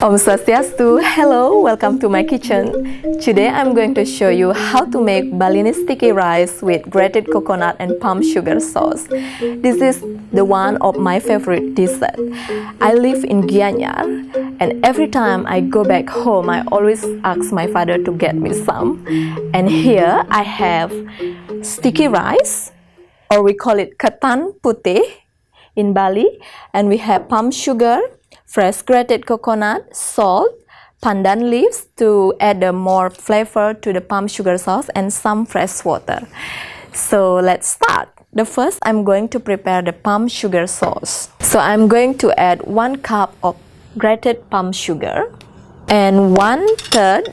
Om Swastiastu, hello, welcome to my kitchen. Today I'm going to show you how to make Balinese sticky rice with grated coconut and palm sugar sauce. This is the one of my favorite dessert. I live in Gianyar and every time I go back home I always ask my father to get me some. And here I have sticky rice, or we call it ketan putih in Bali, and we have palm sugar, fresh grated coconut, salt, pandan leaves to add more flavor to the palm sugar sauce, and some fresh water. So let's start. The first, I'm going to prepare the palm sugar sauce. So I'm going to add 1 cup of grated palm sugar and 1/3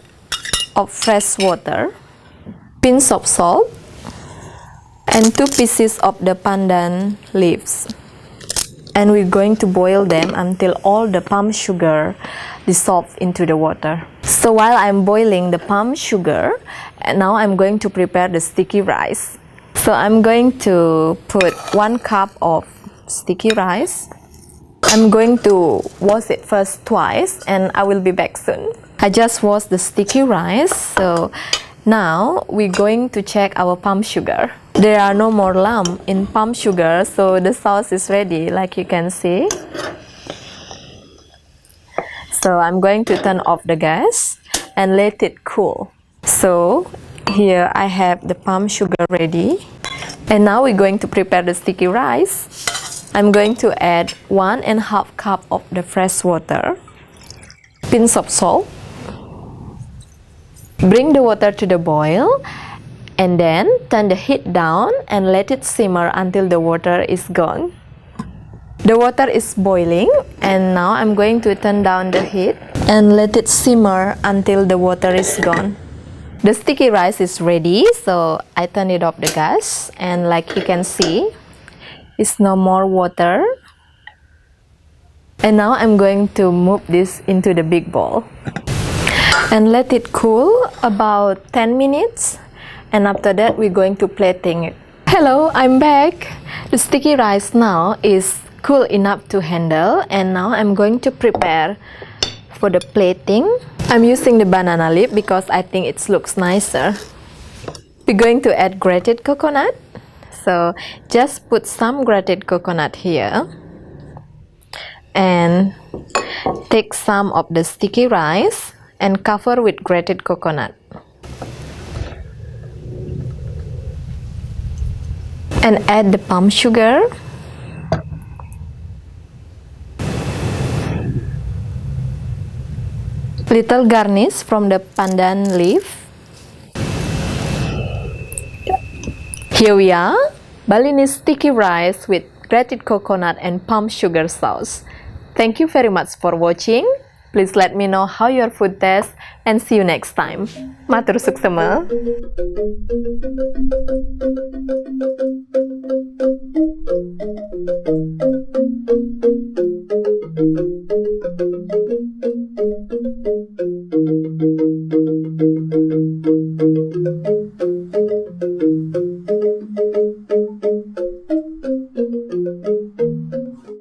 of fresh water, pinch of salt, and 2 pieces of the pandan leaves. And we're going to boil them until all the palm sugar dissolve into the water. So while I'm boiling the palm sugar, and now I'm going to prepare the sticky rice. So I'm going to put 1 cup of sticky rice. I'm going to wash it first twice and I will be back soon. I just washed the sticky rice, so now we're going to check our palm sugar. There are no more lumps in palm sugar, so the sauce is ready, like you can see. So I'm going to turn off the gas and let it cool. So here I have the palm sugar ready. And now we're going to prepare the sticky rice. I'm going to add 1.5 cup of the fresh water, pinch of salt. Bring the water to the boil and then turn the heat down and let it simmer until the water is gone. The water is boiling and now I'm going to turn down the heat and let it simmer until the water is gone. The sticky rice is ready, so I turn it off the gas and like you can see, it's no more water. And now I'm going to move this into the big bowl and let it cool about 10 minutes. And after that, we're going to plating it. Hello, I'm back. The sticky rice now is cool enough to handle, and now I'm going to prepare for the plating. I'm using the banana leaf because I think it looks nicer. We're going to add grated coconut. So just put some grated coconut here. And take some of the sticky rice and cover with grated coconut. And add the palm sugar, little garnish from the pandan leaf. Here we are, Balinese sticky rice with grated coconut and palm sugar sauce. Thank you very much for watching. Please let me know how your food tastes and see you next time. Matur suksema.